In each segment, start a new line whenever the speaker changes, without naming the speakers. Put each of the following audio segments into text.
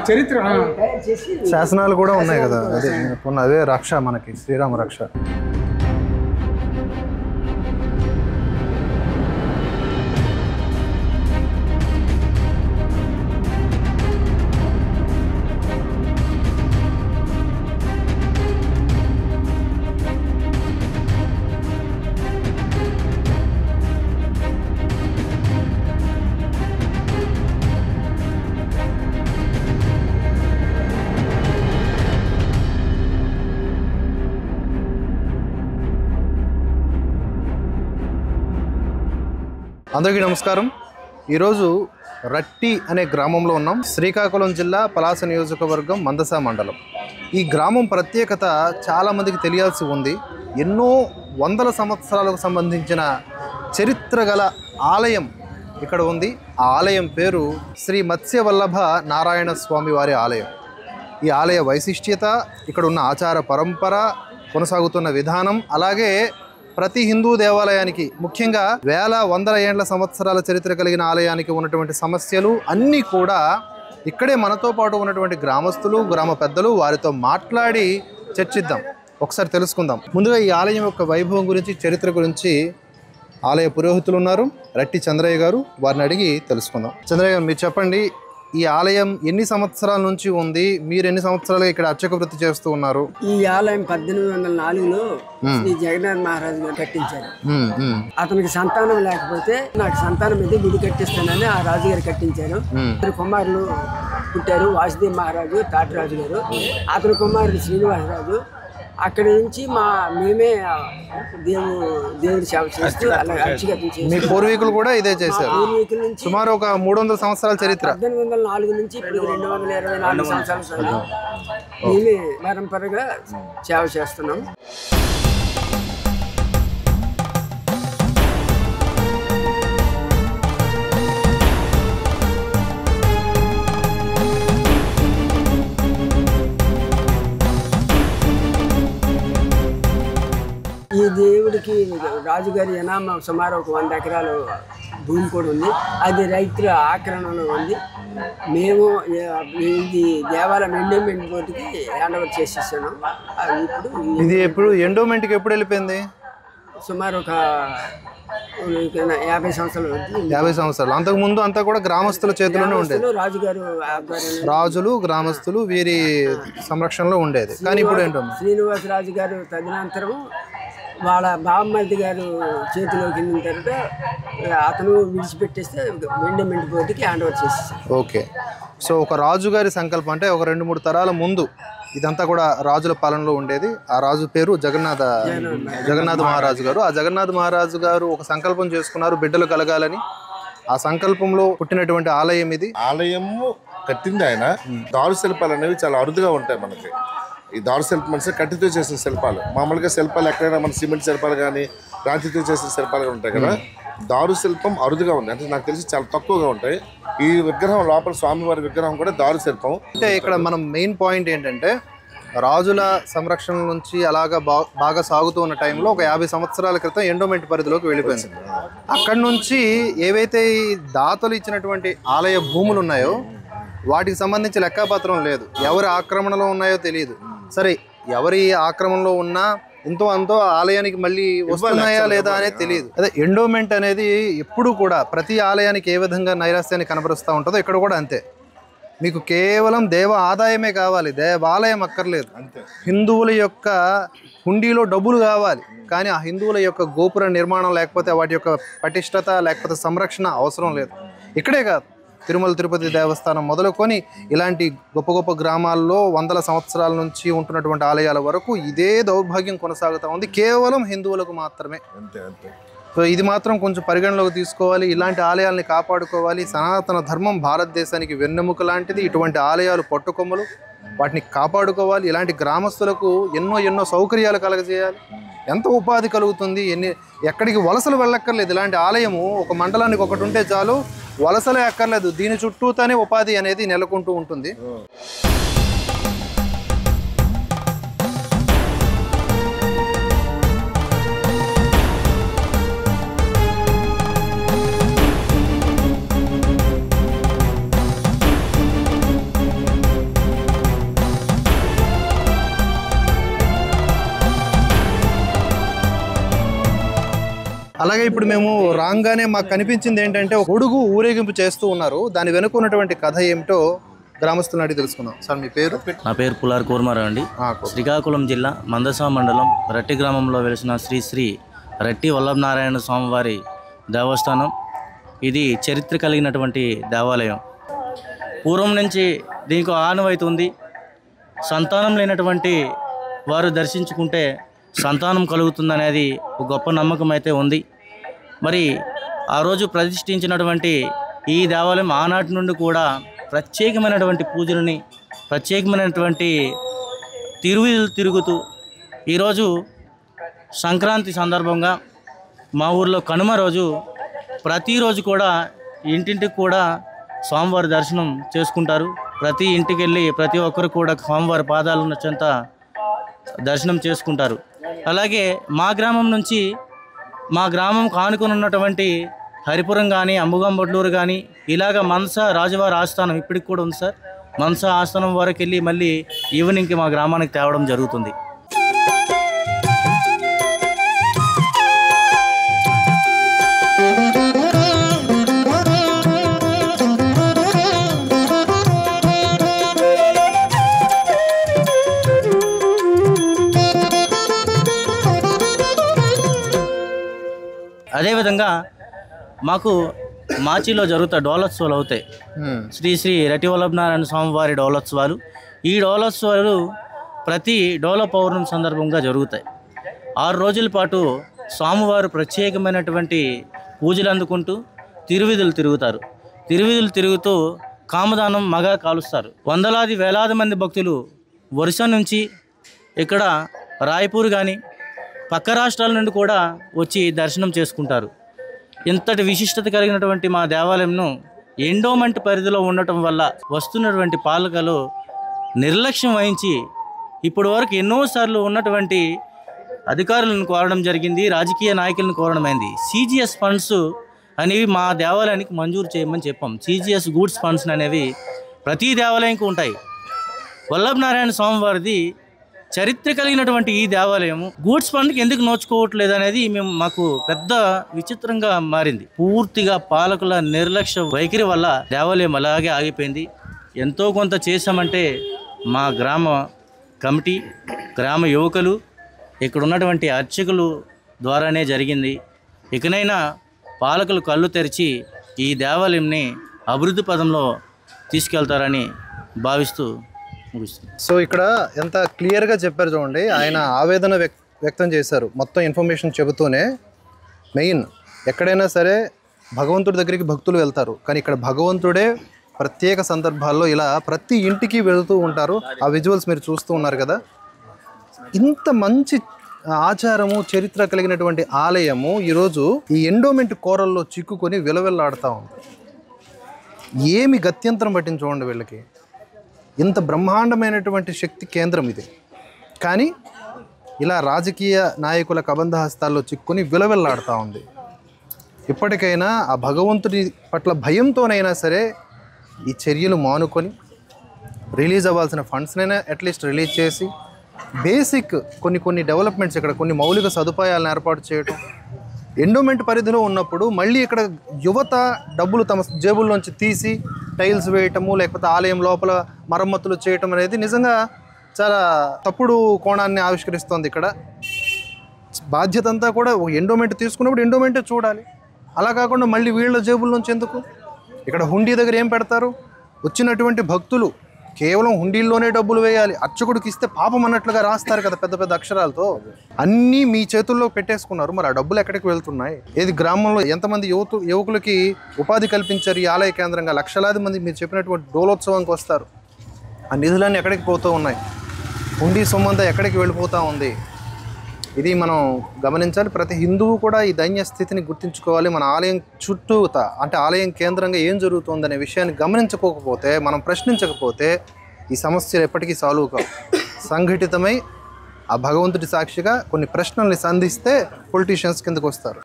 చరిత్ర
శాసనాలు కూడా ఉన్నాయి కదా, అదే అదే రక్ష మనకి శ్రీరామ రక్ష. అందరికీ నమస్కారం. ఈరోజు రట్టి అనే గ్రామంలో ఉన్నాం. శ్రీకాకుళం జిల్లా పలాస నియోజకవర్గం మందస మండలం. ఈ గ్రామం ప్రత్యేకత చాలామందికి తెలియాల్సి ఉంది. ఎన్నో వందల సంవత్సరాలకు సంబంధించిన చరిత్ర గల ఆలయం ఇక్కడ ఉంది. ఆ ఆలయం పేరు శ్రీ మత్స్యవల్లభ నారాయణ స్వామి వారి ఆలయం. ఈ ఆలయ వైశిష్ట్యత, ఇక్కడ ఉన్న ఆచార పరంపర, కొనసాగుతున్న విధానం, అలాగే ప్రతి హిందూ దేవాలయానికి, ముఖ్యంగా వేల వందల ఏండ్ల సంవత్సరాల చరిత్ర కలిగిన ఆలయానికి ఉన్నటువంటి సమస్యలు అన్నీ కూడా ఇక్కడే మనతో పాటు ఉన్నటువంటి గ్రామస్తులు, గ్రామ పెద్దలు వారితో మాట్లాడి చర్చిద్దాం, ఒకసారి తెలుసుకుందాం. ముందుగా ఈ ఆలయం యొక్క వైభవం గురించి, చరిత్ర గురించి ఆలయ పురోహితులు ఉన్నారు, రట్టి చంద్రయ్య గారు. వారిని అడిగి తెలుసుకుందాం. చంద్రయ్య గారు, మీరు చెప్పండి, ఈ ఆలయం ఎన్ని సంవత్సరాల నుంచి ఉంది? మీరు ఎన్ని సంవత్సరాలుగా ఇక్కడ అర్చక వృత్తి చేస్తూ ఉన్నారు?
ఈ ఆలయం 1804లో శ్రీ జగన్నాథ్ మహారాజు గారు కట్టించారు. అతనికి సంతానం లేకపోతే నాకు సంతానం మీద గుడి కట్టిస్తానని ఆ రాజుగారు కట్టించారు. ఇద్దరు కుమారులు పుట్టారు, వాసుదేవ్ మహారాజు, తాటరాజు గారు. అతని కుమారుడు శ్రీనివాసరాజు. అక్కడి నుంచి మేమే దేవుడి సేవ చేస్తూ అలా అర్చకత్వం చేస్తాం.
మీ పూర్వీకులు కూడా ఇదే చేశారు.
పూర్వీకుల నుంచి
సుమారు ఒక 300 సంవత్సరాల చరిత్ర.
1804 నుంచి ఇప్పుడు 224 సంవత్సరాలు మేమే పరంపరగా సేవ చేస్తున్నాం. ఈ దేవుడికి రాజుగారి ఎనామా సుమారు ఒక 100 ఎకరాలు భూమి కూడా ఉంది. అది రైతుల ఆక్రమణలో ఉంది. మేము ఇది దేవాలయం ఎండోమెంట్ బోర్డుకి హ్యాండ్ ఓవర్ చేసేసాను.
ఇది ఎప్పుడు ఎండోమెంట్కి ఎప్పుడు వెళ్ళిపోయింది?
సుమారు ఒక 50 సంవత్సరాలు.
50 సంవత్సరాలు. అంతకుముందు అంతా కూడా గ్రామస్తుల చేతిలోనే ఉండేది. రాజులు, గ్రామస్తులు వీరి సంరక్షణలో ఉండేది. కానీ ఇప్పుడు ఏంటో
శ్రీనివాసరాజు గారు తదనంతరం వాళ్ళ బామ్మర్ది గారు చేతిలోకి వెళ్ళిన తర్వాత అతను విడిచిపెట్టేస్తే ఎండోమెంట్ బోర్డుకి హ్యాండ్ ఓవర్ చేసేసారు.
ఓకే. సో ఒక రాజుగారి సంకల్పం, అంటే ఒక 2-3 తరాల ముందు ఇదంతా కూడా రాజుల పాలనలో ఉండేది. ఆ రాజు పేరు జగన్నాథ మహారాజు గారు. ఆ జగన్నాథ మహారాజు గారు ఒక సంకల్పం చేసుకున్నారు, బిడ్డలు కలగాలని. ఆ సంకల్పంలో పుట్టినటువంటి ఆలయం ఇది.
ఆలయము కట్టింది ఆయన. దారు శిల్పాలు అనేవి చాలా అరుదుగా ఉంటాయి మనకి. ఈ దారు శిల్పం అంటే కట్టితో చేసిన శిల్పాలు. మామూలుగా శిల్పాలు ఎక్కడైనా మన సిమెంట్ శిల్పాలు కానీ రాతితో చేసిన శిల్పాలు ఉంటాయి కదా. దారు శిల్పం అరుదుగా ఉంది, అంటే నాకు తెలిసి చాలా తక్కువగా ఉంటాయి. ఈ విగ్రహం లోపల స్వామివారి విగ్రహం కూడా దారు శిల్పం.
అంటే ఇక్కడ మనం మెయిన్ పాయింట్ ఏంటంటే, రాజుల సంరక్షణ నుంచి అలాగా బాగా సాగుతూ ఉన్న టైంలో ఒక 50 సంవత్సరాల క్రితం ఎండోమెంట్ పరిధిలోకి వెళ్ళిపోయింది. అక్కడి నుంచి ఏవైతే దాతలు ఇచ్చినటువంటి ఆలయ భూములు ఉన్నాయో వాటికి సంబంధించి లెక్కాపత్రం లేదు, ఎవరి ఆక్రమణలో ఉన్నాయో తెలియదు. సరే, ఎవరి ఆక్రమణలో ఉన్నా ఎంతో అంతో ఆలయానికి మళ్ళీ వస్తున్నాయా లేదా అనేది తెలియదు. అదే ఎండోమెంట్ అనేది ఎప్పుడు కూడా ప్రతి ఆలయానికి ఏ విధంగా నైరాస్యాన్ని కనబరుస్తూ ఉంటుందో ఇక్కడ కూడా అంతే. మీకు కేవలం దేవ ఆదాయమే కావాలి, దేవాలయం అక్కర్లేదు. హిందువుల యొక్క హుండీలో డబ్బులు కావాలి, కానీ ఆ హిందువుల యొక్క గోపుర నిర్మాణం లేకపోతే వాటి యొక్క పటిష్టత లేకపోతే సంరక్షణ అవసరం లేదు. ఇక్కడే కాదు, తిరుమల తిరుపతి దేవస్థానం మొదలుకొని ఇలాంటి గొప్ప గొప్ప గ్రామాల్లో వందల సంవత్సరాల నుంచి ఉంటున్నటువంటి ఆలయాల వరకు ఇదే దౌర్భాగ్యం కొనసాగుతూ ఉంది, కేవలం హిందువులకు మాత్రమే. సో ఇది మాత్రం కొంచెం పరిగణలోకి తీసుకోవాలి. ఇలాంటి ఆలయాల్ని కాపాడుకోవాలి. సనాతన ధర్మం భారతదేశానికి వెన్నెముక లాంటిది. ఇటువంటి ఆలయాలు పట్టుకొమ్మలు, వాటిని కాపాడుకోవాలి. ఇలాంటి గ్రామస్తులకు ఎన్నో సౌకర్యాలు కలగజేయాలి. ఎంత ఉపాధి కలుగుతుంది, ఎక్కడికి వలసలు వెళ్ళక్కర్లేదు. ఇలాంటి ఆలయము ఒక మండలానికి ఒకటి ఉంటే చాలు, వలసలే అక్కర్లేదు. దీని చుట్టూతానే ఉపాధి అనేది నెలకొంటూ ఉంటుంది. అలాగే ఇప్పుడు మేము రాగానే మాకు కనిపించింది ఏంటంటే ఒక గొడుగు ఊరేగింపు చేస్తూ ఉన్నారు. దాని వెనుక ఉన్నటువంటి కథ ఏమిటో గ్రామస్తులను అడిగి తెలుసుకుందాం. సార్ మీ పేరు?
నా పేరు పులార్ కూర్మారావు అండి. శ్రీకాకుళం జిల్లా మందసా మండలం రట్టి గ్రామంలో వెలిసిన శ్రీ శ్రీ రట్టి వల్లభనారాయణ స్వామివారి దేవస్థానం. ఇది చరిత్ర కలిగినటువంటి దేవాలయం. పూర్వం నుంచి దీనికి ఆనవాయితీ ఉంది. సంతానం లేనటువంటి వారు దర్శించుకుంటే సంతానం కలుగుతుందనేది ఒక గొప్ప నమ్మకం అయితే ఉంది. మరి ఆ రోజు ప్రతిష్ఠించినటువంటి ఈ దేవాలయం ఆనాటి నుండి కూడా ప్రత్యేకమైనటువంటి పూజలని, ప్రత్యేకమైనటువంటి తిరువీధులు తిరుగుతూ ఈరోజు సంక్రాంతి సందర్భంగా మా ఊర్లో కనుమ రోజు ప్రతిరోజు కూడా ఇంటింటికి కూడా స్వామివారి దర్శనం చేసుకుంటారు. ప్రతి ఇంటికి వెళ్ళి ప్రతి ఒక్కరు కూడా స్వామివారి పాదాలున్న చెంత దర్శనం చేసుకుంటారు. అలాగే మా గ్రామం నుంచి మా గ్రామం కానుకొని ఉన్నటువంటి హరిపురం కానీ, అంబుగంబొడ్లూరు కానీ, ఇలాగ మనసా రాజువారి ఆస్థానం ఇప్పటికి కూడా ఉంది సార్. మనసా ఆస్థానం వరకు వెళ్ళి మళ్ళీ ఈవినింగ్కి మా గ్రామానికి తేవడం జరుగుతుంది. అదేవిధంగా మాకు మార్చిలో జరుగుతాయి డోలోత్సవాలు అవుతాయి. శ్రీ శ్రీ రట్టి వల్లభనారాయణ స్వామివారి డోలోత్సవాలు. ఈ డోలోత్సవాలు ప్రతి డోల పౌర్ణమి సందర్భంగా జరుగుతాయి. 6 రోజుల పాటు స్వామివారు ప్రత్యేకమైనటువంటి పూజలు అందుకుంటూ తిరువీధులు తిరుగుతారు. తిరువీధులు తిరుగుతూ కామదానం మగ కాలుస్తారు. వందలాది వేలాది మంది భక్తులు వరుస నుంచి ఇక్కడ రాయపూర్ కానీ పక్క రాష్ట్రాల నుండి కూడా వచ్చి దర్శనం చేసుకుంటారు. ఇంతటి విశిష్టత కలిగినటువంటి మా దేవాలయంను ఎండోమెంట్ పరిధిలో ఉండటం వల్ల వస్తున్నటువంటి పాలకులు నిర్లక్ష్యం వహించి ఇప్పటి వరకు ఎన్నోసార్లు ఉన్నటువంటి అధికారులను కోరడం జరిగింది, రాజకీయ నాయకులను కోరడమైంది. సిజిఎస్ ఫండ్స్ అనేవి మా దేవాలయానికి మంజూరు చేయమని చెప్పాం. సిజిఎస్ గూడ్స్ ఫండ్స్ అనేవి ప్రతి దేవాలయంకి ఉంటాయి. వల్లభనారాయణ స్వామివారిది చరిత్ర కలిగినటువంటి ఈ దేవాలయం గూడ్స్ ఫండ్కి ఎందుకు నోచుకోవట్లేదు అనేది మాకు పెద్ద విచిత్రంగా మారింది. పూర్తిగా పాలకుల నిర్లక్ష్య వైఖరి వల్ల దేవాలయం అలాగే ఆగిపోయింది. ఎంతో కొంత చేశామంటే మా గ్రామ కమిటీ, గ్రామ యువకులు, ఇక్కడ ఉన్నటువంటి అర్చకులు ద్వారానే జరిగింది. ఇకనైనా పాలకులు కళ్ళు తెరిచి ఈ దేవాలయంని అభివృద్ధి పదంలో తీసుకెళ్తారని భావిస్తూ ముగిస్తుంది.
సో ఇక్కడ ఎంత క్లియర్గా చెప్పారు చూడండి. ఆయన ఆవేదన వ్యక్తం చేశారు. మొత్తం ఇన్ఫర్మేషన్ చెబుతూనే మెయిన్ ఎక్కడైనా సరే భగవంతుడి దగ్గరికి భక్తులు వెళ్తారు, కానీ ఇక్కడ భగవంతుడే ప్రత్యేక సందర్భాల్లో ఇలా ప్రతి ఇంటికి వెళుతూ ఉంటారు. ఆ విజువల్స్ మీరు చూస్తూ ఉన్నారు కదా. ఇంత మంచి ఆచారము, చరిత్ర కలిగినటువంటి ఆలయము ఈరోజు ఈ ఎండోమెంట్ కోరల్లో చిక్కుకొని విలవిల్లాడుతూ ఉంది. ఏమి గత్యంతరం పట్టింది చూడండి వీళ్ళకి. ఇంత బ్రహ్మాండమైనటువంటి శక్తి కేంద్రం ఇది, కానీ ఇలా రాజకీయ నాయకుల కబంధ హస్తాల్లో చిక్కుని విలవిల్లాడుతూ ఉంది. ఇప్పటికైనా ఆ భగవంతుడి పట్ల భయంతోనైనా సరే ఈ చర్యలు మానుకొని రిలీజ్ అవ్వాల్సిన ఫండ్స్నైనా అట్లీస్ట్ రిలీజ్ చేసి బేసిక్ కొన్ని డెవలప్మెంట్స్, ఇక్కడ కొన్ని మౌలిక సదుపాయాలను ఏర్పాటు చేయటం. ఎండోమెంట్ పరిధిలో ఉన్నప్పుడు మళ్ళీ ఇక్కడ యువత డబ్బులు తమ జేబుల్లోంచి తీసి టైల్స్ వేయటము, లేకపోతే ఆలయం లోపల మరమ్మతులు చేయటం అనేది నిజంగా చాలా తప్పుడు కోణాన్ని ఆవిష్కరిస్తోంది. ఇక్కడ బాధ్యత అంతా కూడా ఎండోమెంట్ తీసుకున్నప్పుడు ఎండోమెంటే చూడాలి. అలా కాకుండా మళ్ళీ వీళ్ళ జేబుల్లోంచి ఎందుకు? ఇక్కడ హుండీ దగ్గర ఏం పెడతారు? వచ్చినటువంటి భక్తులు కేవలం హుండీల్లోనే డబ్బులు వేయాలి, అర్చకుడికి ఇస్తే పాపం అన్నట్లుగా రాస్తారు కదా పెద్ద పెద్ద అక్షరాలతో. అన్నీ మీ చేతుల్లో పెట్టేసుకున్నారు. మరి ఆ డబ్బులు ఎక్కడికి వెళ్తున్నాయి? ఏది గ్రామంలో ఎంతమంది యువకులకి ఉపాధి కల్పించారు ఈ ఆలయ కేంద్రంగా? లక్షలాది మంది మీరు చెప్పినటువంటి డోలోత్సవానికి వస్తారు. ఆ నిధులన్నీ ఎక్కడికి పోతూ ఉన్నాయి? హుండీ సొమ్మంతా ఎక్కడికి వెళ్ళిపోతూ ఉంది? ఇది మనం గమనించాలి. ప్రతి హిందువు కూడా ఈ దైన్య స్థితిని గుర్తించుకోవాలి. మన ఆలయం చుట్టూత, అంటే ఆలయం కేంద్రంగా ఏం జరుగుతుందనే విషయాన్ని గమనించుకోకపోతే, మనం ప్రశ్నించకపోతే ఈ సమస్యలు ఎప్పటికీ సాల్వ్ కావు. సంఘటితమై ఆ భగవంతుడి సాక్షిగా కొన్ని ప్రశ్నల్ని సంధిస్తే పొలిటీషియన్స్ కిందకు వస్తారు.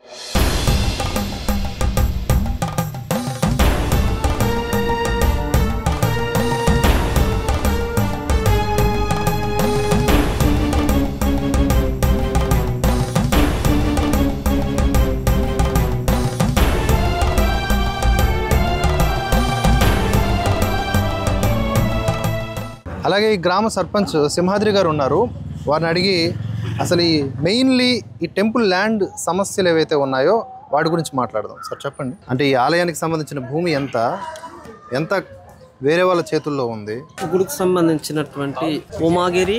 అలాగే ఈ గ్రామ సర్పంచ్ సింహాద్రి గారు ఉన్నారు, వారిని అడిగి అసలు ఈ మెయిన్లీ ఈ టెంపుల్ ల్యాండ్ సమస్యలు ఏవైతే ఉన్నాయో వాటి గురించి మాట్లాడదాం. సార్ చెప్పండి, అంటే ఈ ఆలయానికి సంబంధించిన భూమి ఎంత వేరే వాళ్ళ చేతుల్లో ఉంది?
గుడికి సంబంధించినటువంటి ఉమాగిరి,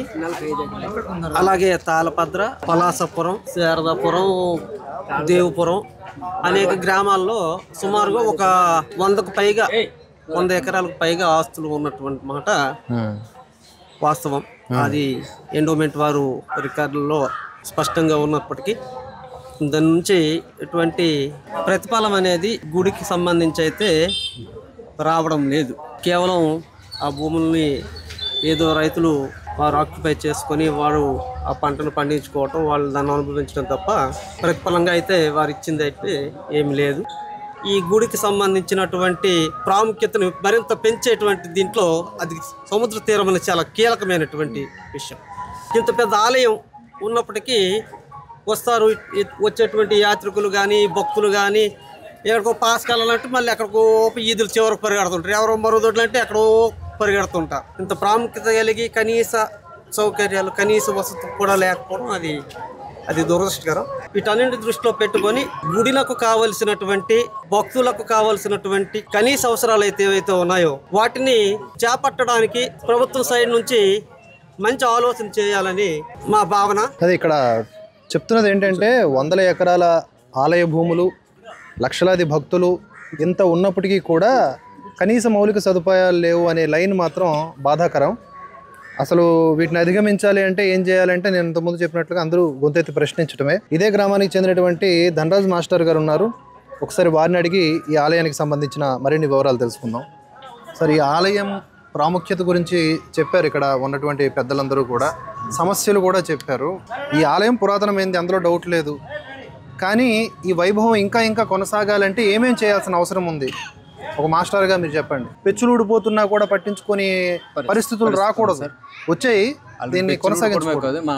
అలాగే తాళపద్ర, పలాసపురం, శారదాపురం, దేవుపురం అనేక గ్రామాల్లో సుమారుగా ఒక 100 ఎకరాలకు పైగా ఆస్తులు ఉన్నటువంటి మాట వాస్తవం. అది ఎండోమెంట్ వారు రికార్డుల్లో స్పష్టంగా ఉన్నప్పటికీ దాని నుంచి ఎటువంటి ప్రతిఫలం అనేది గుడికి సంబంధించి అయితే రావడం లేదు. కేవలం ఆ భూముల్ని ఏదో రైతులు వారు ఆక్యుపై చేసుకొని వారు ఆ పంటను పండించుకోవటం, వాళ్ళు దాన్ని అనుభవించడం తప్ప ప్రతిఫలంగా అయితే వారు ఇచ్చింది అయితే ఏమి లేదు. ఈ గుడికి సంబంధించినటువంటి ప్రాముఖ్యతను మరింత పెంచేటువంటి దీంట్లో అది సముద్ర తీరం అనేది చాలా కీలకమైనటువంటి విషయం. ఇంత పెద్ద ఆలయం ఉన్నప్పటికీ వచ్చేటువంటి యాత్రికులు కానీ భక్తులు కానీ ఎక్కడికో పాస్కాలంటే మళ్ళీ ఎక్కడికో ఈదులు చివరికి పరిగెడుతుంటారు, ఎవరో మరోదొడ్లు అంటే ఎక్కడో పరిగెడుతుంటారు. ఇంత ప్రాముఖ్యత కలిగి కనీస సౌకర్యాలు, కనీస వసతులు కూడా లేకపోవడం అది దురదృష్టకరం. వీటన్నింటి దృష్టిలో పెట్టుకొని గుడిలకు కావలసినటువంటి, భక్తులకు కావలసినటువంటి కనీస అవసరాలు అయితే ఏవైతే ఉన్నాయో వాటిని చేపట్టడానికి ప్రభుత్వం సైడ్ నుంచి మంచి ఆలోచన చేయాలని మా భావన.
అదే ఇక్కడ చెప్తున్నది ఏంటంటే 100 ఎకరాల ఆలయ భూములు, లక్షలాది భక్తులు ఇంత ఉన్నప్పటికీ కూడా కనీస మౌలిక సదుపాయాలు లేవు అనే లైన్ మాత్రం బాధాకరం. అసలు వీటిని అధిగమించాలి అంటే ఏం చేయాలంటే నేను ఇంతకుముందు చెప్పినట్లుగా అందరూ గొంతెత్తి ప్రశ్నించడమే. ఇదే గ్రామానికి చెందినటువంటి ధనరాజ్ మాస్టర్ గారు ఉన్నారు, ఒకసారి వారిని అడిగి ఈ ఆలయానికి సంబంధించిన మరిన్ని వివరాలు తెలుసుకుందాం. సార్, ఈ ఆలయం ప్రాముఖ్యత గురించి చెప్పారు, ఇక్కడ ఉన్నటువంటి పెద్దలందరూ కూడా సమస్యలు కూడా చెప్పారు. ఈ ఆలయం పురాతనమైంది, అందులో డౌట్ లేదు. కానీ ఈ వైభవం ఇంకా కొనసాగాలంటే ఏమేం చేయాల్సిన అవసరం ఉంది? ఒక మాస్టర్గా మీరు చెప్పండి. పెచ్చులు ఊడిపోతున్నా కూడా పట్టించుకొని పరిస్థితులు రాకూడదు, వచ్చాయి. దీన్ని కొనసాగించకూడదు.
మా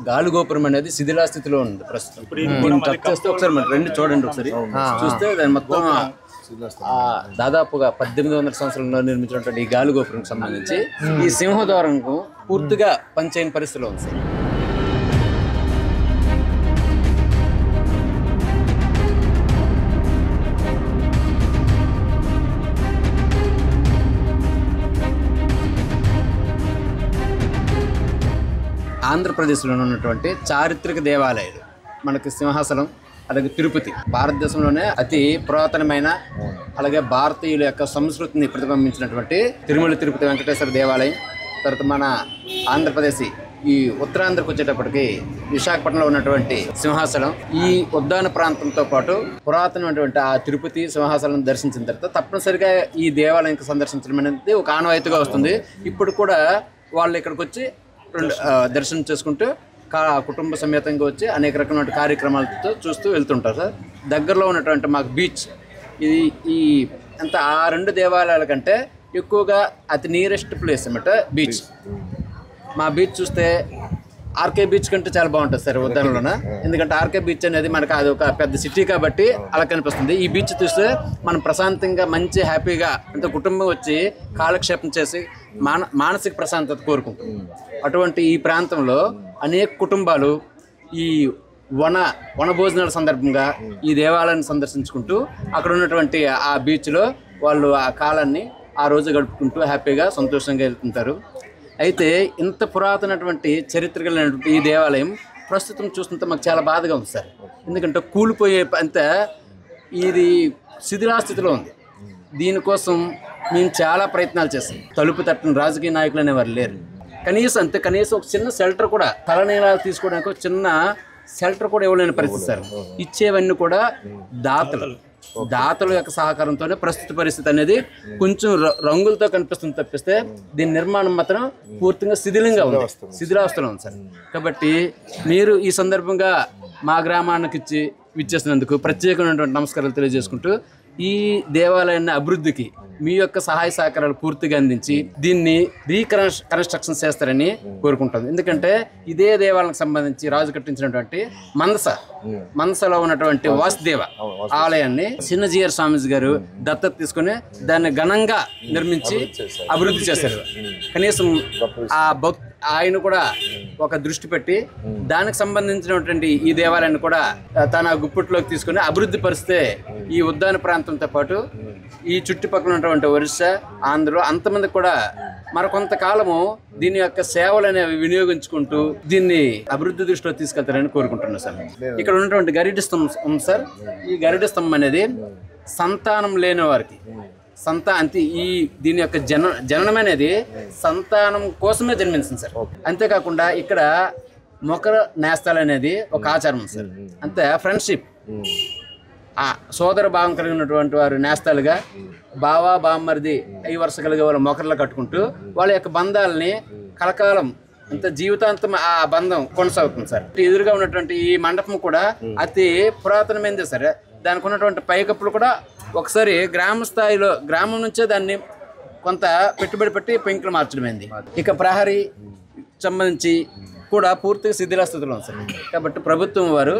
గాలి గోపురం అనేది శిథిలాస్థితిలో ఉంది ప్రస్తుతం. ఒకసారి రండి చూడండి, ఒకసారి చూస్తే దాని మొత్తం దాదాపుగా 1800 సంవత్సరంలో నిర్మించినటువంటి ఈ గాలి గోపురం సంబంధించి ఈ సింహద్వారంకు పూర్తిగా పనిచేయని పరిస్థితిలో ఉంది సార్. ఆంధ్రప్రదేశ్లో ఉన్నటువంటి చారిత్రక దేవాలయాలు మనకి సింహాచలం, అలాగే తిరుపతి, భారతదేశంలోనే అతి పురాతనమైన, అలాగే భారతీయుల యొక్క సంస్కృతిని ప్రతిబింబించినటువంటి తిరుమల తిరుపతి వెంకటేశ్వర దేవాలయం. తర్వాత మన ఆంధ్రప్రదేశ్ ఈ ఉత్తరాంధ్రకు వచ్చేటప్పటికి విశాఖపట్నంలో ఉన్నటువంటి సింహాచలం, ఈ ఉద్యాన ప్రాంతంతో పాటు పురాతనమైనటువంటి ఆ తిరుపతి సింహాచలం దర్శించిన తర్వాత తప్పనిసరిగా ఈ దేవాలయానికి సందర్శించడం అనేది ఒక ఆనవాయితీగా వస్తుంది. ఇప్పుడు కూడా వాళ్ళు ఇక్కడికి వచ్చి దర్శనం చేసుకుంటూ కుటుంబ సమేతంగా వచ్చి అనేక రకమైన కార్యక్రమాలతో చూస్తూ వెళ్తుంటారు సార్. దగ్గరలో ఉన్నటువంటి మాకు బీచ్, ఇది ఈ అంత ఆ 2 దేవాలయాల కంటే ఎక్కువగా అతి నియరెస్ట్ ప్లేస్ అన్నమాట బీచ్. మా బీచ్ చూస్తే ఆర్కే బీచ్ కంటే చాలా బాగుంటుంది సార్ ఉద్యానంలోన. ఎందుకంటే ఆర్కే బీచ్ అనేది మనకు అది ఒక పెద్ద సిటీ కాబట్టి అలా కనిపిస్తుంది. ఈ బీచ్ చూస్తే మనం ప్రశాంతంగా మంచి హ్యాపీగా అంత కుటుంబం వచ్చి కాలక్షేపం చేసి మానసిక ప్రశాంతత కోరుకుంటాం. అటువంటి ఈ ప్రాంతంలో అనేక కుటుంబాలు ఈ వన భోజనాల సందర్భంగా ఈ దేవాలయాన్ని సందర్శించుకుంటూ అక్కడ ఉన్నటువంటి ఆ బీచ్లో వాళ్ళు ఆ కాలాన్ని ఆ రోజు గడుపుకుంటూ హ్యాపీగా సంతోషంగా వెళ్తుంటారు. అయితే ఇంత పురాతనటువంటి చరిత్ర కలిగినటువంటి ఈ దేవాలయం ప్రస్తుతం చూస్తుంటే మాకు చాలా బాధగా ఉంది సార్. ఎందుకంటే కూలిపోయే అంత ఇది శిథిలాస్థితిలో ఉంది. దీనికోసం మేము చాలా ప్రయత్నాలు చేస్తాం. తలుపు తట్టిన రాజకీయ నాయకులు అనేవారు లేరు. కనీసం ఒక చిన్న షెల్టర్ కూడా, తలనీలాలు తీసుకోవడానికి ఒక చిన్న షెల్టర్ కూడా ఇవ్వలేని పరిస్థితి సార్. ఇచ్చేవన్నీ కూడా దాతల యొక్క సహకారంతోనే ప్రస్తుత పరిస్థితి అనేది కొంచెం రంగులతో కనిపిస్తుంది తప్పిస్తే దీని నిర్మాణం మాత్రం పూర్తిగా శిథిలావస్థలో ఉంది సార్. కాబట్టి మీరు ఈ సందర్భంగా మా గ్రామానికి ఇచ్చేసినందుకు ప్రత్యేకమైనటువంటి నమస్కారాలు తెలియజేసుకుంటూ ఈ దేవాలయాన్ని అభివృద్ధికి మీ యొక్క సహాయ సహకారాలు పూర్తిగా అందించి దీన్ని కన్స్ట్రక్షన్ చేస్తారని కోరుకుంటుంది. ఎందుకంటే ఇదే దేవాలయానికి సంబంధించి రాజు కట్టించినటువంటి మనసలో ఉన్నటువంటి వాసుదేవ ఆలయాన్ని చిన్నజీయర్ స్వామీజీ గారు దత్తత తీసుకుని దాన్ని ఘనంగా నిర్మించి అభివృద్ధి చేశారు. కనీసం ఆయన కూడా ఒక దృష్టి పెట్టి దానికి సంబంధించినటువంటి ఈ దేవాలయాన్ని కూడా తన గుప్పిట్లోకి తీసుకుని అభివృద్ధి పరిస్తే ఈ ఉద్యాన ప్రాంతంతో పాటు ఈ చుట్టుపక్కల ఉన్నటువంటి ఒరిస్సా, ఆంధ్రలో అంతమంది కూడా మరికొంతకాలము దీని యొక్క సేవలు అనేవి వినియోగించుకుంటూ దీన్ని అభివృద్ధి దృష్టిలో తీసుకెళ్తారని కోరుకుంటున్నాను సార్. ఇక్కడ ఉన్నటువంటి గరిడి స్తంభం ఉంది సార్. ఈ గరిడి స్తంభం అనేది సంతానం లేని వారికి దీని యొక్క జననం అనేది సంతానం కోసమే జన్మించింది సార్. అంతేకాకుండా ఇక్కడ మొకర నేస్తాలు అనేది ఒక ఆచారం సార్. అంతే ఫ్రెండ్షిప్, ఆ సోదర భావం కలిగినటువంటి వారు నేస్తాలుగా బావా బామ్మరిది ఈ వరుస కలిగే వాళ్ళ మొకర్లు కట్టుకుంటూ వాళ్ళ యొక్క బంధాలని కలకాలం అంత జీవితాంతం ఆ బంధం కొనసాగుతుంది సార్. ఎదురుగా ఉన్నటువంటి ఈ మండపం కూడా అతి పురాతనమైనదే సార్. దానికి ఉన్నటువంటి పైకప్పులు కూడా ఒకసారి గ్రామం నుంచే దాన్ని కొంత పెట్టుబడి పెట్టి పెంకులు మార్చడమైంది. ఇక ప్రహరీ సంబంధించి కూడా పూర్తిగా శిథిలాస్థితిలో ఉంది సార్. కాబట్టి ప్రభుత్వం వారు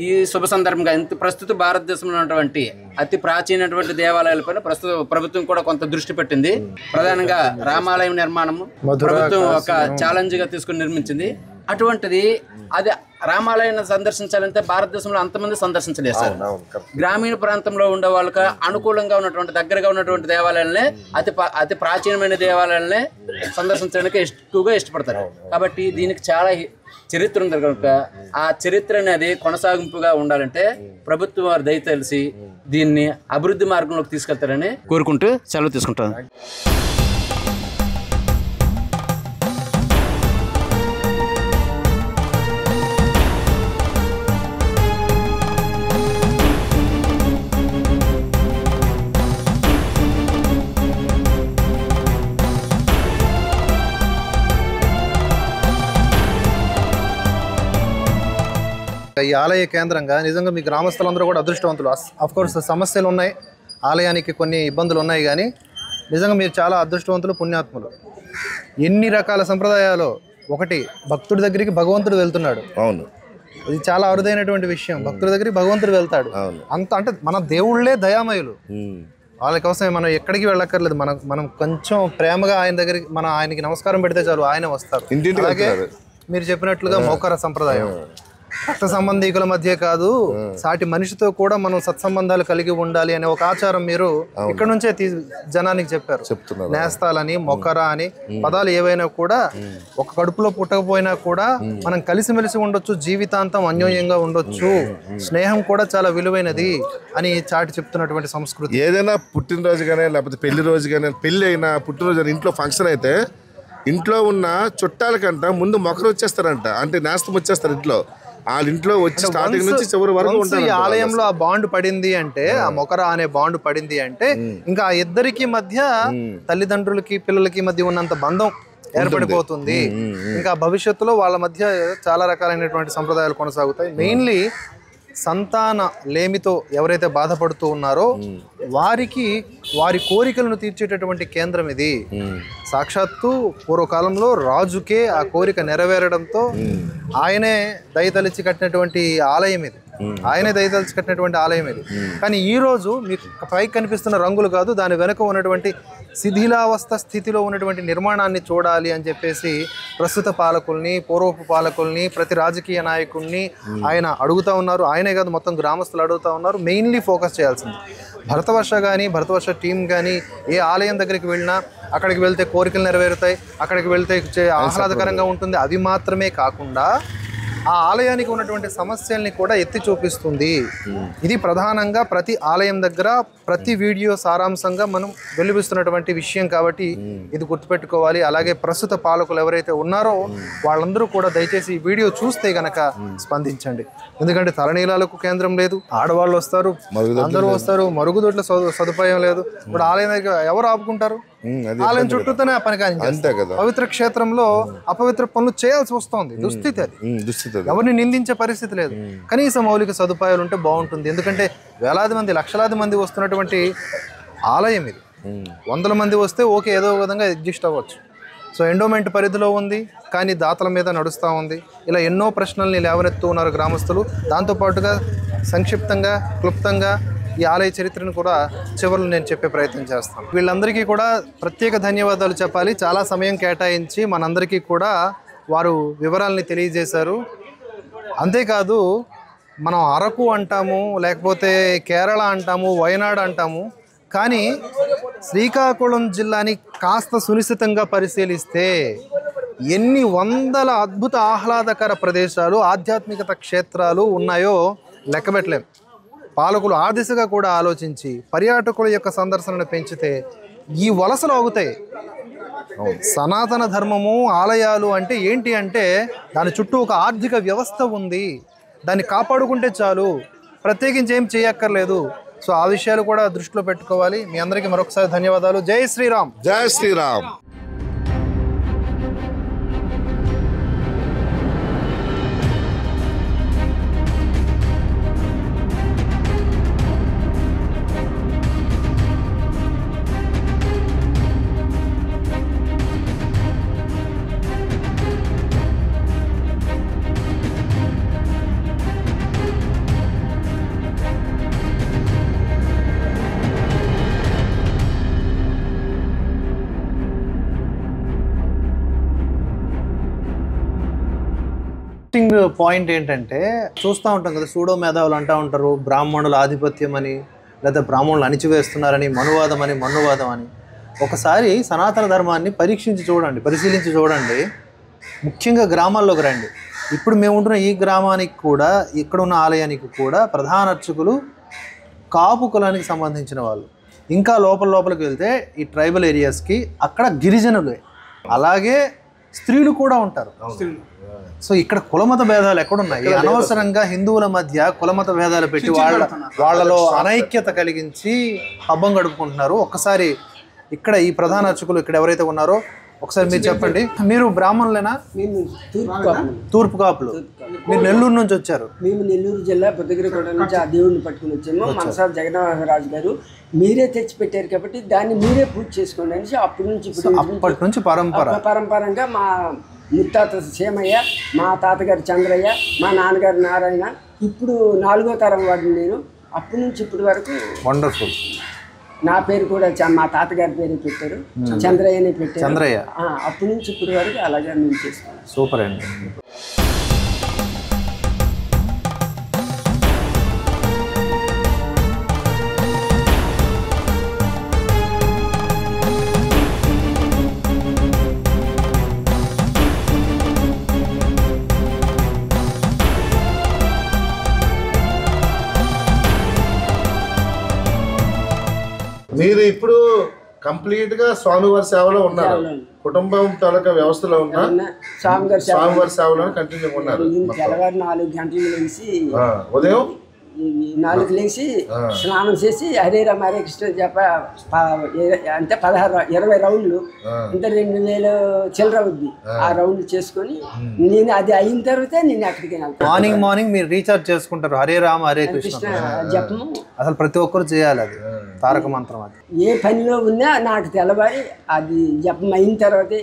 ఈ శుభ సందర్భంగా ప్రస్తుత భారతదేశంలో ఉన్నటువంటి అతి ప్రాచీనటువంటి దేవాలయాలపైన ప్రస్తుత ప్రభుత్వం కూడా కొంత దృష్టి పెట్టింది. ప్రధానంగా రామాలయం నిర్మాణం ప్రభుత్వం ఒక ఛాలెంజ్ గా తీసుకుని నిర్మించింది. అటువంటిది అది రామాలయాన్ని సందర్శించాలంటే భారతదేశంలో అంతమంది సందర్శించలేదు సార్. గ్రామీణ ప్రాంతంలో ఉండే వాళ్ళకి అనుకూలంగా ఉన్నటువంటి దగ్గరగా ఉన్నటువంటి దేవాలయాలనే అతి ప్రాచీనమైన దేవాలయాలనే సందర్శించడానికి ఎక్కువగా ఇష్టపడతారు. కాబట్టి దీనికి చాలా చరిత్ర ఉంది కనుక ఆ చరిత్ర అనేది కొనసాగింపుగా ఉండాలంటే ప్రభుత్వం వారు దయ తెలిసి దీన్ని అభివృద్ధి మార్గంలోకి తీసుకెళ్తారని కోరుకుంటూ సెలవు తీసుకుంటాను.
ఈ ఆలయ కేంద్రంగా నిజంగా మీ గ్రామస్తులందరూ కూడా అదృష్టవంతులు. అఫ్కోర్స్ సమస్యలు ఉన్నాయి, ఆలయానికి కొన్ని ఇబ్బందులు ఉన్నాయి, కానీ నిజంగా మీరు చాలా అదృష్టవంతులు, పుణ్యాత్ములు. ఎన్ని రకాల సంప్రదాయాలు, ఒకటి భక్తుడి దగ్గరికి భగవంతుడు వెళ్తున్నాడు.
అవును,
ఇది చాలా అరుదైనటువంటి విషయం. భక్తుడి దగ్గరికి భగవంతుడు వెళ్తాడు. అంత అంటే మన దేవుళ్ళే దయామయులు. వాళ్ళ కోసమే మనం ఎక్కడికి వెళ్ళక్కర్లేదు. మనం కొంచెం ప్రేమగా ఆయన దగ్గరికి ఆయనకి నమస్కారం పెడితే చాలు, ఆయన వస్తారు. అలాగే మీరు చెప్పినట్లుగా మోకర సంప్రదాయం రక్త సంబంధీకుల మధ్య కాదు, సాటి మనిషితో కూడా మనం సత్సంబంధాలు కలిగి ఉండాలి అనే ఒక ఆచారం మీరు ఇక్కడ నుంచే జనానికి చెప్పారు. నేస్తాలని, మొకర అని పదాలు ఏవైనా కూడా ఒక కడుపులో పుట్టకపోయినా కూడా మనం కలిసిమెలిసి ఉండొచ్చు, జీవితాంతం అన్యోన్యంగా ఉండొచ్చు, స్నేహం కూడా చాలా విలువైనది అని చాటి చెప్తున్నటువంటి సంస్కృతి.
ఏదైనా పుట్టినరోజు కానీ లేకపోతే పెళ్లి రోజు కానీ, పెళ్లి అయినా పుట్టినరోజు ఇంట్లో ఫంక్షన్ అయితే ఇంట్లో ఉన్న చుట్టాలకంట ముందు మొకరు వచ్చేస్తారంట, అంటే నేస్తం వచ్చేస్తారు ఇంట్లో. వాళ్ళ ఇంట్లో వచ్చి స్టార్టింగ్ నుంచి చివరి వరకు ఉంటారు.
ఆలయంలో ఆ బాండ్ పడింది అంటే, ఆ మొకర అనే బాండ్ పడింది అంటే ఇంకా ఆ ఇద్దరికి మధ్య, తల్లిదండ్రులకి పిల్లలకి మధ్య ఉన్నంత బంధం ఏర్పడిపోతుంది. ఇంకా భవిష్యత్తులో వాళ్ళ మధ్య చాలా రకాలైనటువంటి సంప్రదాయాలు కొనసాగుతాయి. మెయిన్లీ సంతాన లేమితో ఎవరైతే బాధపడుతూ ఉన్నారో వారి కోరికలను తీర్చేటటువంటి కేంద్రం ఇది. సాక్షాత్తు పూర్వకాలంలో రాజుకే ఆ కోరిక నెరవేరడంతో ఆయనే దయతలిచి కట్టినటువంటి ఆలయం ఇది. కానీ ఈ రోజు మీకు పైకి కనిపిస్తున్న రంగులు కాదు, దాని వెనుక ఉన్నటువంటి శిథిలావస్థ స్థితిలో ఉన్నటువంటి నిర్మాణాన్ని చూడాలి అని చెప్పేసి ప్రస్తుత పాలకుల్ని, పూర్వపు పాలకుల్ని, ప్రతి రాజకీయ నాయకుల్ని ఆయన అడుగుతూ ఉన్నారు. ఆయనే కాదు, మొత్తం గ్రామస్తులు అడుగుతూ ఉన్నారు. మెయిన్లీ ఫోకస్ చేయాల్సింది భరతవర్ష టీం కానీ ఏ ఆలయం దగ్గరికి వెళ్ళినా అక్కడికి వెళ్తే కోరికలు నెరవేరుతాయి, అక్కడికి వెళ్తే ఆహ్లాదకరంగా ఉంటుంది. అవి మాత్రమే కాకుండా ఆ ఆలయానికి ఉన్నటువంటి సమస్యల్ని కూడా ఎత్తి చూపిస్తుంది. ఇది ప్రధానంగా ప్రతి ఆలయం దగ్గర ప్రతి వీడియో సారాంశంగా మనం వెలువిస్తున్నటువంటి విషయం కాబట్టి ఇది గుర్తుపెట్టుకోవాలి. అలాగే ప్రస్తుత పాలకులు ఎవరైతే ఉన్నారో వాళ్ళందరూ కూడా దయచేసి ఈ వీడియో చూస్తే గనక స్పందించండి. ఎందుకంటే తలనీలాలకు కేంద్రం లేదు, ఆడవాళ్ళు వస్తారు, అందరూ వస్తారు, మరుగుదొడ్ల సదుపాయం లేదు. ఇప్పుడు ఆలయం దగ్గర ఎవరు ఆపుకుంటారు? ఆలయం చుట్టూతోనే ఆ పని కానీ
అంతే కదా.
పవిత్ర క్షేత్రంలో అపవిత్ర పనులు చేయాల్సి వస్తుంది. దుస్థితి అది. ఎవరిని నిందించే పరిస్థితి లేదు. కనీస మౌలిక సదుపాయాలు ఉంటే బాగుంటుంది. ఎందుకంటే వేలాది మంది, లక్షలాది మంది వస్తున్నటువంటి ఆలయం ఇది. వందల మంది వస్తే ఓకే, ఏదో విధంగా అడ్జస్ట్ అవ్వచ్చు. సో ఎండోమెంట్ పరిధిలో ఉంది, కానీ దాతల మీద నడుస్తూ ఉంది. ఇలా ఎన్నో ప్రశ్నల్ని లేవనెత్తు ఉన్నారు గ్రామస్తులు. దాంతోపాటుగా సంక్షిప్తంగా, క్లుప్తంగా ఈ ఆలయ చరిత్రను కూడా చివరిలో నేను చెప్పే ప్రయత్నం చేస్తాను. వీళ్ళందరికీ కూడా ప్రత్యేక ధన్యవాదాలు చెప్పాలి. చాలా సమయం కేటాయించి మనందరికీ కూడా వారు వివరాలని తెలియజేశారు. అంతేకాదు, మనం అరకు అంటాము, లేకపోతే కేరళ అంటాము, వయనాడు అంటాము, కానీ శ్రీకాకుళం జిల్లాని కాస్త సునిశ్చితంగా పరిశీలిస్తే ఎన్ని వందల అద్భుత ఆహ్లాదకర ప్రదేశాలు, ఆధ్యాత్మికత క్షేత్రాలు ఉన్నాయో లెక్కబెట్టలేం. పాలకులు ఆ దిశగా కూడా ఆలోచించి పర్యాటకుల యొక్క సందర్శనను పెంచితే ఈ వలసలు ఆగుతాయి. సనాతన ధర్మము, ఆలయాలు అంటే ఏంటి అంటే దాని చుట్టూ ఒక ఆర్థిక వ్యవస్థ ఉంది. దాన్ని కాపాడుకుంటే చాలు, ప్రత్యేకించి ఏం చేయక్కర్లేదు. సో ఆ విషయాలు కూడా దృష్టిలో పెట్టుకోవాలి. మీ అందరికీ మరొకసారి ధన్యవాదాలు. జై శ్రీరామ్.
జై శ్రీరామ్.
పాయింట్ ఏంటంటే, చూస్తూ ఉంటాం కదా, సూడో మేధావులు అంటూ ఉంటారు బ్రాహ్మణుల ఆధిపత్యం అని, లేదా బ్రాహ్మణులు అణిచివేస్తున్నారని, మనువాదం అని, మన్నువాదం అని. ఒకసారి సనాతన ధర్మాన్ని పరిశీలించి చూడండి. ముఖ్యంగా గ్రామాల్లోకి రండి. ఇప్పుడు మేము ఉంటున్న ఈ గ్రామానికి కూడా, ఇక్కడ ఉన్న ఆలయానికి కూడా ప్రధాన అర్చకులు కాపు కులానికి సంబంధించిన వాళ్ళు. ఇంకా లోపలికి వెళ్తే ఈ ట్రైబల్ ఏరియాస్కి అక్కడ గిరిజనులే, అలాగే స్త్రీలు కూడా ఉంటారు. సో ఇక్కడ కులమత భేదాలు ఎక్కడున్నాయి? అనవసరంగా హిందువుల మధ్య కులమత భేదాలు పెట్టి వాళ్ళలో అనైక్యత కలిగించి హబ్బం గడుపుకుంటున్నారు. ఒక్కసారి ఇక్కడ ఈ ప్రధాన అర్చకులు ఇక్కడ ఎవరైతే ఉన్నారో ఒకసారి మీరు చెప్పండి. మీరు బ్రాహ్మణులేనా? తూర్పు కాపులు. మీరు నెల్లూరు నుంచి వచ్చారు?
మేము నెల్లూరు జిల్లా బుద్ధగిరికోట నుంచి ఆ దేవుడిని పట్టుకుని వచ్చాము. మనసారి జగన్నాథరాజు గారు మీరే తెచ్చి పెట్టారు కాబట్టి దాన్ని మీరే పూజ చేసుకోండి అనేసి అప్పటి నుంచి పరంపరంగా మా ముత్తాత సేమయ్య, మా తాతగారు చంద్రయ్య, మా నాన్నగారు నారాయణ, ఇప్పుడు 4వ తరం వాడిని నేను. అప్పటి నుంచి ఇప్పటి వరకు
వండర్ఫుల్.
నా పేరు కూడా మా తాతగారి పేరు పెట్టారు, చంద్రయ్యని పెట్టారు.
చంద్రయ్య.
అప్పటి నుంచి ఇప్పటి వరకు అలాగే మేము చేసుకున్నాం.
సూపర్ అండి.
మీరు ఇప్పుడు కంప్లీట్ గా స్వామివారి సేవలో ఉన్నారు, కుటుంబం తాలూకా వ్యవస్థలో ఉన్నా స్వామివారి సేవలో కంటిన్యూ ఉన్నారు.
తెల్లవారు 4 గంటలు లేచి
ఉదయం
4 లేచి స్నానం చేసి హరే రామ హరే కృష్ణ చెప్ప అంటే 20 రౌండ్లు అంటే 2000 చిల్లర అవుద్ది. ఆ రౌండ్లు చేసుకొని నేను అది అయిన తర్వాత నేను అక్కడికి వెళ్తాను.
మార్నింగ్ మీరు రీఛార్జ్ చేసుకుంటారు హరే రామ హరే కృష్ణ
జపము.
అసలు ప్రతి ఒక్కరు చేయాలి, అది తారక మంత్రం. అది
ఏ పనిలో ఉన్నా నాకు తెల్లవారి అది జపం అయిన తర్వాతే.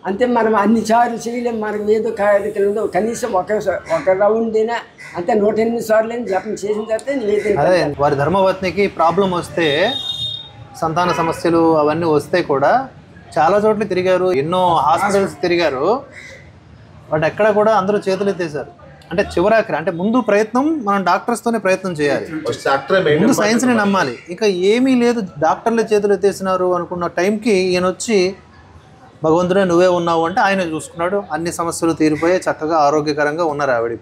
అంతే, మనం అన్ని సార్లు చేయలేము. మనకు ఏదో కార్యక్రమంలో కనీసం ఒక రౌండ్ అయినా అంతే 108 సార్లు జపం చేసిన తర్వాత
అదే వారి ధర్మపత్నికి ప్రాబ్లం వస్తే, సంతాన సమస్యలు అవన్నీ వస్తే కూడా చాలా చోట్ల తిరిగారు, ఎన్నో హాస్పిటల్స్ తిరిగారు. బట్ ఎక్కడ కూడా అందరూ చేతులు ఎత్తేసారు. అంటే చివరాఖరి అంటే ముందు ప్రయత్నం మనం డాక్టర్స్తోనే ప్రయత్నం చేయాలి, ముందు సైన్స్ని నమ్మాలి. ఇంకా ఏమీ లేదు, డాక్టర్లే చేతులు ఎత్తేసినారు అనుకున్న టైంకి ఈయన వచ్చి భగవంతుడే నువ్వే ఉన్నావు అంటే ఆయన చూసుకున్నాడు. అన్ని సమస్యలు తీరిపోయి చక్కగా ఆరోగ్యకరంగా ఉన్నారు ఆవిడ,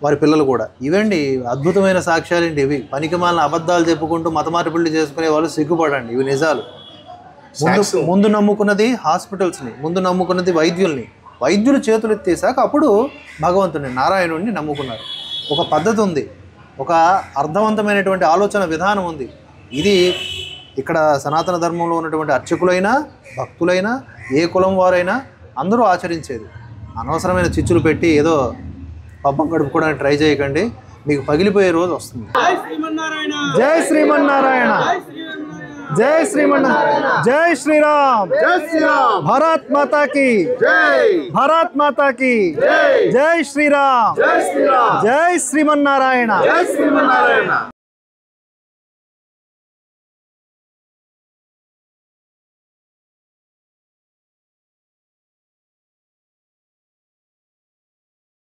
వారి పిల్లలు కూడా. ఇవండి అద్భుతమైన సాక్ష్యాలేంటి ఇవి. పనికిమాలిన అబద్ధాలు చెప్పుకుంటూ మతమార్పిళ్ళు చేసుకునే వాళ్ళు సిగ్గుపడండి, ఇవి నిజాలు. ముందు నమ్ముకున్నది హాస్పిటల్స్ని, ముందు నమ్ముకున్నది వైద్యుల్ని. వైద్యులు చేతులు ఎత్తేసాక అప్పుడు భగవంతుని, నారాయణుడిని నమ్ముకున్నారు. ఒక పద్ధతి ఉంది, ఒక అర్థవంతమైనటువంటి ఆలోచన విధానం ఉంది. ఇది ఇక్కడ సనాతన ధర్మంలో ఉన్నటువంటి అర్చకులైనా భక్తులైనా ఏ కులం వారైనా అందరూ ఆచరించేది. అనవసరమైన చిచ్చులు పెట్టి ఏదో పబ్బం గడుపుకోవడానికి ట్రై చేయకండి, మీకు పగిలిపోయే రోజు వస్తుంది. జై శ్రీమన్నారాయణ, జై శ్రీమన్నారాయణ, జై శ్రీరామ్, జై శ్రీరామ్, భారత్ మాతా కీ జై, భారత్ మాతా కీ జై, జై శ్రీరామ్, జై శ్రీరామ్, జై శ్రీమన్నారాయణ, జై శ్రీమన్నారాయణ.